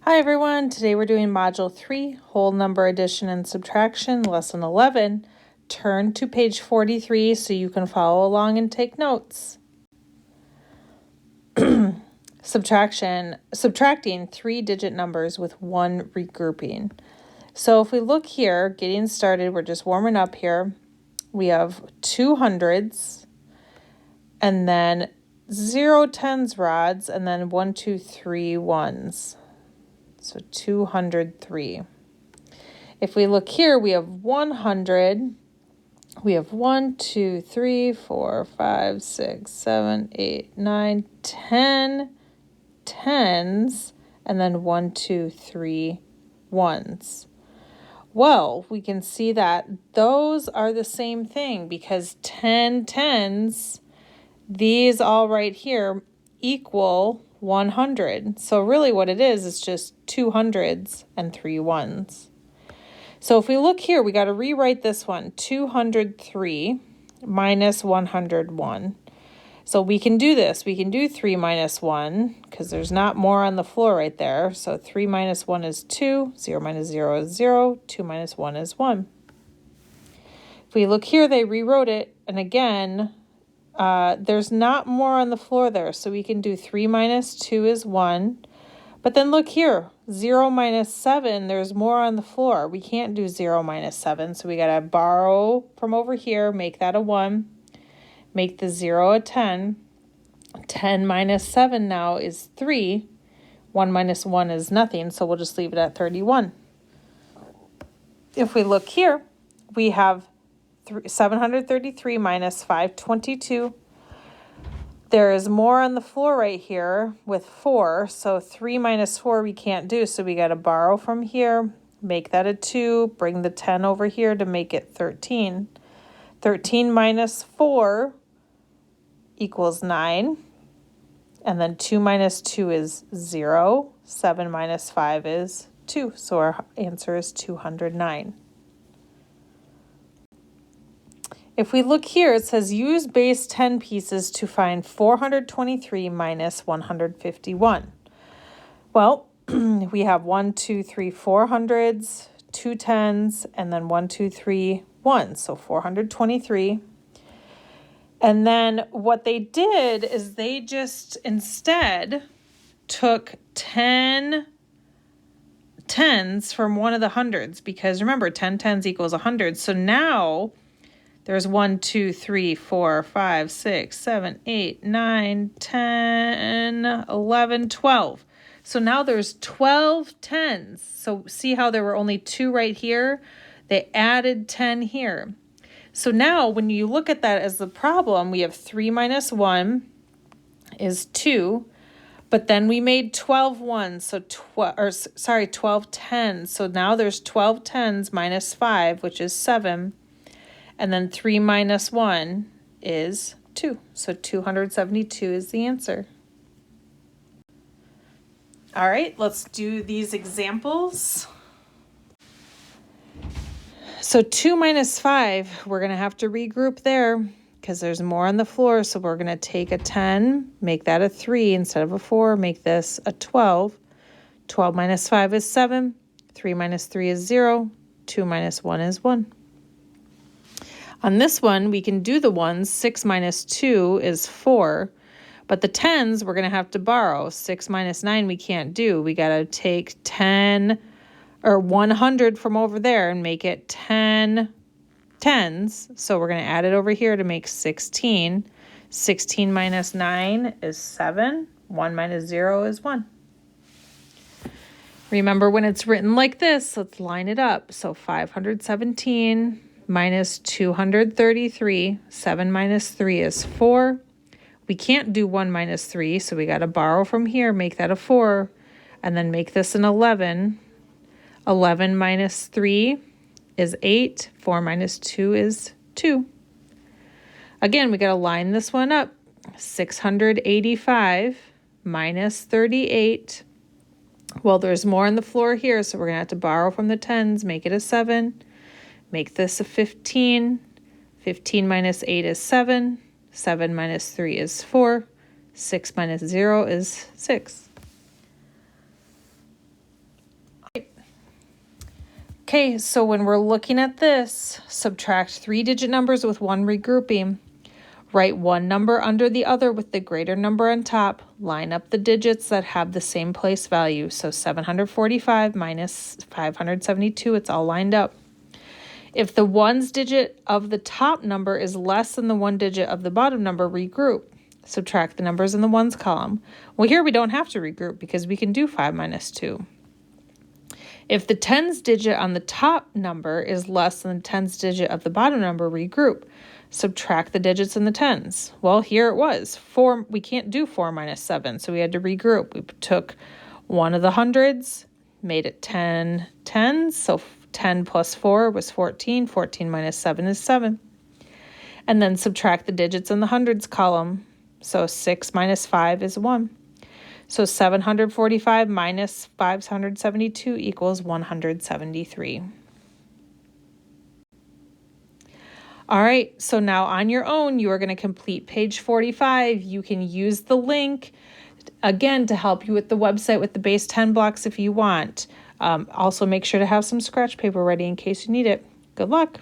Hi everyone, today we're doing Module 3, Whole Number Addition and Subtraction, Lesson 11. Turn to page 43 so you can follow along and take notes. Subtracting 3-digit numbers with one regrouping. So if we look here, getting started, we're just warming up here. We have 2 hundreds, and then 0 tens rods, and then 1, 2, 3 ones. So 203. If we look here, we have 100. We have 1, 2, 3, 4, 5, 6, 7, 8, 9, 10 tens, and then 1, 2, 3 ones. Well, we can see that those are the same thing because 10 tens, these all right here, equal 100. So really what it is just 2 hundreds and 3 ones. So if we look here, we got to rewrite this one, 203 minus 101. So we can do this. We can do 3 minus 1 because there's not more on the floor right there. So 3 minus 1 is 2, 0 minus 0 is 0, 2 minus 1 is 1. If we look here, they rewrote it, and again, there's not more on the floor there, so we can do 3 minus 2 is 1. But then look here, 0 minus 7, there's more on the floor. We can't do 0 minus 7, so we got to borrow from over here, make that a 1, make the 0 a 10. 10 minus 7 now is 3. 1 minus 1 is nothing, so we'll just leave it at 31. If we look here, we have 733 minus 522. There is more on the floor right here with 4, so 3 minus 4 we can't do, so we got to borrow from here, make that a 2, bring the 10 over here to make it 13. 13 minus 4 equals 9, and then 2 minus 2 is 0, 7 minus 5 is 2, so our answer is 209. If we look here, it says use base 10 pieces to find 423 minus 151. Well, we have 1, 2, 3, 4 hundreds, 2 tens, and then 1, 2, 3 ones, so 423. And then what they did is they just instead took 10 tens from one of the hundreds, because remember, 10 tens equals 100. So now there's 1, 2, 3, 4, 5, 6, 7, 8, 9, 10, 11, 12. So now there's 12 tens. So see how there were only 2 right here? They added 10 here. So now when you look at that as the problem, we have 3 minus 1 is 2. But then we made 12 ones, so 12 tens. So now there's 12 tens minus 5, which is 7. And then 3 minus 1 is 2. So 272 is the answer. All right, let's do these examples. So 2 minus 5, we're going to have to regroup there because there's more on the floor. So we're going to take a 10, make that a 3 instead of a 4, make this a 12. 12 minus 5 is 7. 3 minus 3 is 0. 2 minus 1 is 1. On this one, we can do the ones. 6 minus 2 is 4. But the tens, we're going to have to borrow. 6 minus 9 we can't do. We got to take 10 or 100 from over there and make it 10 tens. So we're going to add it over here to make 16. 16 minus 9 is 7. 1 minus 0 is 1. Remember when it's written like this, let's line it up. So 517 minus 233, 7 minus 3 is 4. We can't do 1 minus 3, so we got to borrow from here, make that a 4, and then make this an 11. 11 minus 3 is 8. 4 minus 2 is 2. Again, we got to line this one up. 685 minus 38. Well, there's more on the floor here, so we're going to have to borrow from the tens, make it a 7. Make this a 15. 15 minus 8 is 7. 7 minus 3 is 4. 6 minus 0 is 6. Okay, so when we're looking at this, subtract 3-digit numbers with one regrouping. Write one number under the other with the greater number on top. Line up the digits that have the same place value. So 745 minus 572, it's all lined up. If the ones digit of the top number is less than the one digit of the bottom number, regroup. Subtract the numbers in the ones column. Well, here we don't have to regroup because we can do 5 minus 2. If the tens digit on the top number is less than the tens digit of the bottom number, regroup. Subtract the digits in the tens. Well, here it was. 4. We can't do 4 minus 7, so we had to regroup. We took one of the hundreds, made it 10 tens, so 10 plus 4 was 14. 14 minus 7 is 7. And then subtract the digits in the hundreds column. So 6 minus 5 is 1. So 745 minus 572 equals 173. All right, so now on your own, you are going to complete page 45. You can use the link, again, to help you with the website with the base 10 blocks if you want. Also, make sure to have some scratch paper ready in case you need it. Good luck.